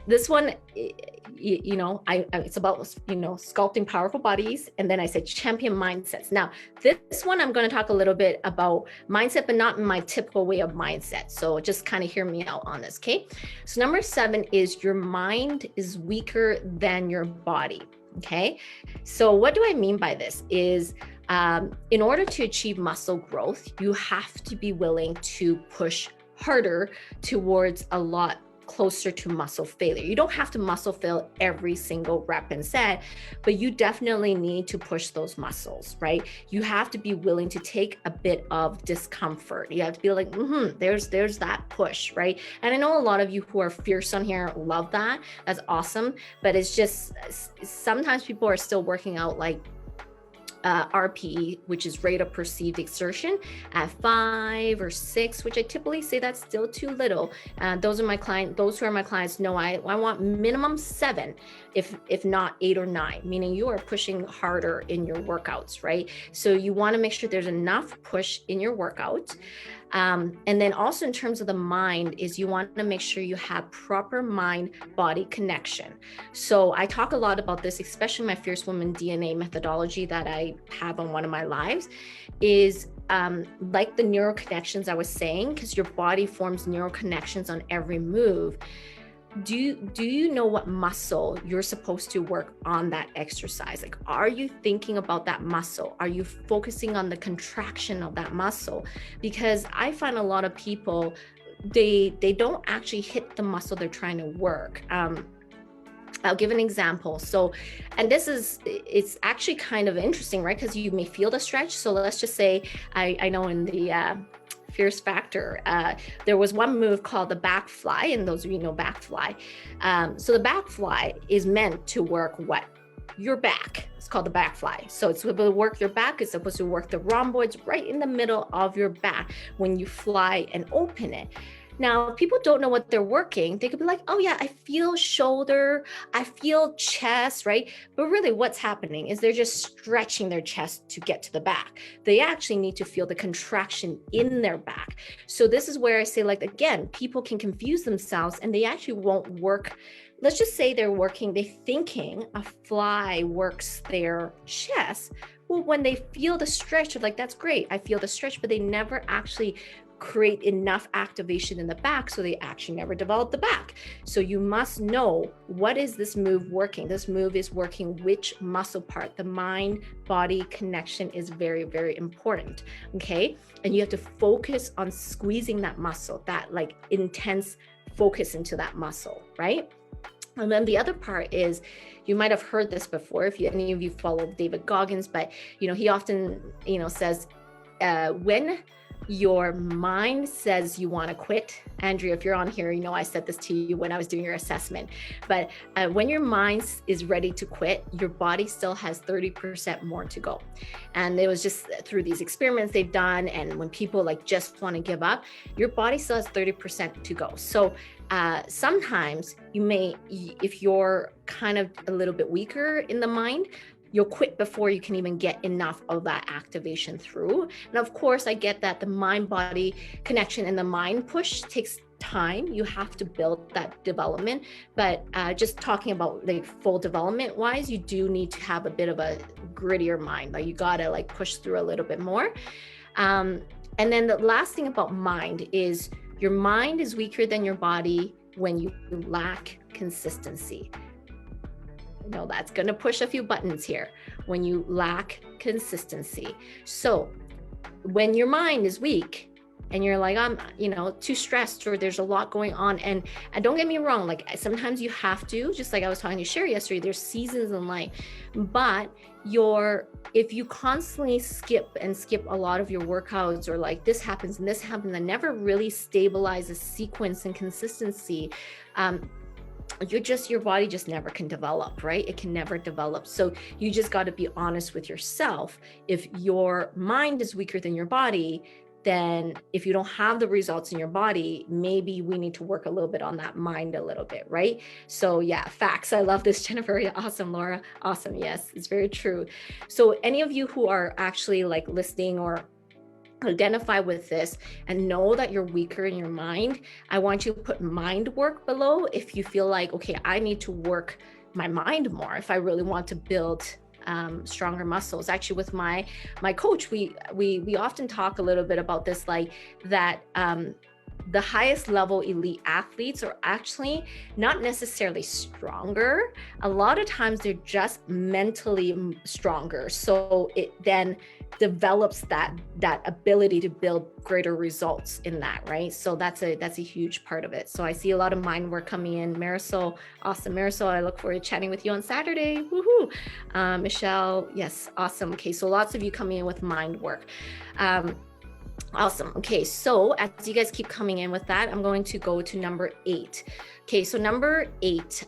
this one, it's about, sculpting powerful bodies. And then I said champion mindsets. Now, this one, I'm going to talk a little bit about mindset, but not in my typical way of mindset. So just kind of hear me out on this. Okay. So number 7 is your mind is weaker than your body. Okay. So what do I mean by this is, in order to achieve muscle growth, you have to be willing to push harder towards a lot closer to muscle failure. You don't have to muscle fail every single rep and set, but you definitely need to push those muscles, right? You have to be willing to take a bit of discomfort. You have to be like, there's that push, right? And I know a lot of you who are fierce on here love that. That's awesome. But it's just, sometimes people are still working out like RPE, which is rate of perceived exertion, at 5 or 6, which I typically say that's still too little. Those who are my clients know I want minimum 7, if not 8 or 9, meaning you are pushing harder in your workouts, right? So you want to make sure there's enough push in your workout. And then also in terms of the mind is you want to make sure you have proper mind-body connection. So I talk a lot about this, especially my Fierce Woman DNA methodology that I have on one of my lives, is like the neural connections I was saying, because your body forms neural connections on every move. Do you know what muscle you're supposed to work on that exercise? Like, are you thinking about that muscle? Are you focusing on the contraction of that muscle? Because I find a lot of people, they don't actually hit the muscle they're trying to work. I'll give an example. So, and it's actually kind of interesting, right? Because you may feel the stretch. So let's just say, I know in the Fierce Factor, there was one move called the back fly, and those of you know back fly. So the back fly is meant to work what? Your back. It's called the back fly. So it's supposed to work your back. It's supposed to work the rhomboids right in the middle of your back when you fly and open it. Now, people don't know what they're working. They could be like, oh yeah, I feel shoulder, I feel chest, right? But really what's happening is they're just stretching their chest to get to the back. They actually need to feel the contraction in their back. So this is where I say, like, again, people can confuse themselves and they actually won't work. Let's just say they're thinking a fly works their chest. Well, when they feel the stretch, they're like, that's great, I feel the stretch, but they never actually create enough activation in the back, so they actually never develop the back. So you must know, what is this move working? This move is working which muscle part? The mind-body connection is very, very important, okay? And you have to focus on squeezing that muscle, that like intense focus into that muscle, right? And then the other part is, you might have heard this before, if any of you follow David Goggins, but he often, says, when your mind says you want to quit. Andrea, if you're on here, I said this to you when I was doing your assessment, but when your mind is ready to quit, your body still has 30% more to go. And it was just through these experiments they've done. And when people like just want to give up, your body still has 30% to go. So sometimes you may, if you're kind of a little bit weaker in the mind, you'll quit before you can even get enough of that activation through. And of course, I get that the mind-body connection and the mind push takes time. You have to build that development, but just talking about like full development wise, you do need to have a bit of a grittier mind. Like you gotta like push through a little bit more. And then the last thing about mind is, your mind is weaker than your body when you lack consistency. That's going to push a few buttons here, when you lack consistency. So when your mind is weak and you're like, I'm, too stressed, or there's a lot going on. And don't get me wrong, like sometimes you have to, just like I was talking to Sherry yesterday, there's seasons in life, but if you constantly skip a lot of your workouts, or like this happens and that never really stabilizes sequence and consistency, your body just never can develop, right? It can never develop. So you just got to be honest with yourself. If your mind is weaker than your body, then if you don't have the results in your body, maybe we need to work a little bit on that mind a little bit, right? So yeah, facts. I love this, Jennifer. Awesome, Laura. Awesome. Yes, it's very true. So any of you who are actually like listening or identify with this and know that you're weaker in your mind, I want you to put mind work below if you feel like, okay, I need to work my mind more if I really want to build stronger muscles. Actually, with my coach, we often talk a little bit about this, like that the highest level elite athletes are actually not necessarily stronger. A lot of times they're just mentally stronger. So it then develops that ability to build greater results in that, right? So that's a huge part of it. So I see a lot of mind work coming in. Marisol, awesome. Marisol, I look forward to chatting with you on Saturday. Woohoo. Michelle, yes, awesome. Okay, so lots of you coming in with mind work. Awesome. Okay, so as you guys keep coming in with that, I'm going to go to number 8. Okay, so number 8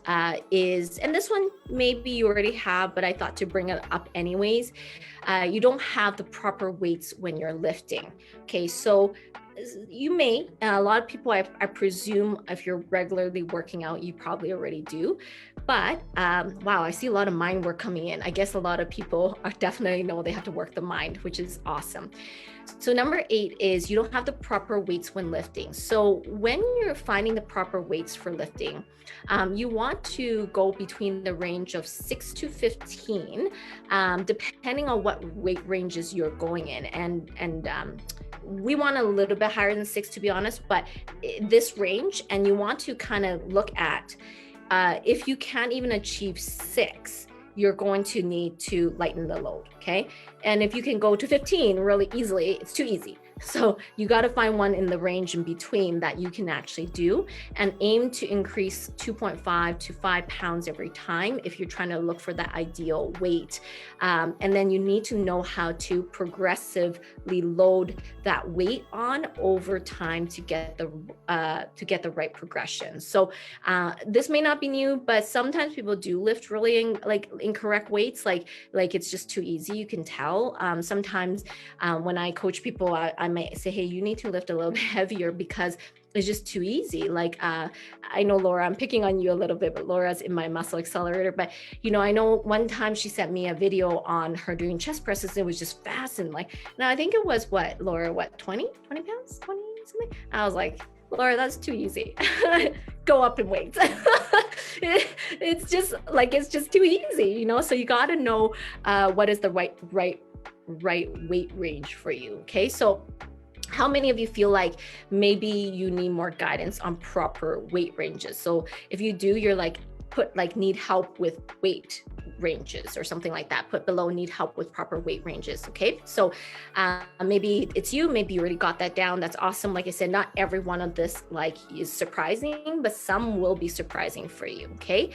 is, and this one maybe you already have, but I thought to bring it up anyways. You don't have the proper weights when you're lifting. Okay, so you may, a lot of people, I presume if you're regularly working out, you probably already do. But wow, I see a lot of mind work coming in. I guess a lot of people are definitely know they have to work the mind, which is awesome. So number 8 is you don't have the proper weights when lifting. So when you're finding the proper weights for lifting, you want to go between the range of 6 to 15, depending on what weight ranges you're going in. And we want a little bit higher than 6, to be honest, but this range, and you want to kind of look at if you can't even achieve 6, you're going to need to lighten the load, okay? And if you can go to 15 really easily, it's too easy. So you got to find one in the range in between that you can actually do, and aim to increase 2.5 to 5 pounds every time if you're trying to look for that ideal weight. And then you need to know how to progressively load that weight on over time to get the right progression. So this may not be new, but sometimes people do lift really incorrect weights, like it's just too easy. You can tell. Sometimes when I coach people, I might say, hey, you need to lift a little bit heavier because it's just too easy. Like, I know Laura, I'm picking on you a little bit, but Laura's in my muscle accelerator. But, I know one time she sent me a video on her doing chest presses. It was just fast. And now I think it was Laura, 20 pounds, 20 something. I was like, Laura, that's too easy. Go up in weights. It's just too easy, So you got to know what is the right weight range for you. Okay, so how many of you feel like maybe you need more guidance on proper weight ranges? So if you do, you're need help with weight ranges or something like that. Put below need help with proper weight ranges. Okay, so maybe it's you, maybe you already got that down. That's awesome. Like I said, not every one of this is surprising, but some will be surprising for you. Okay,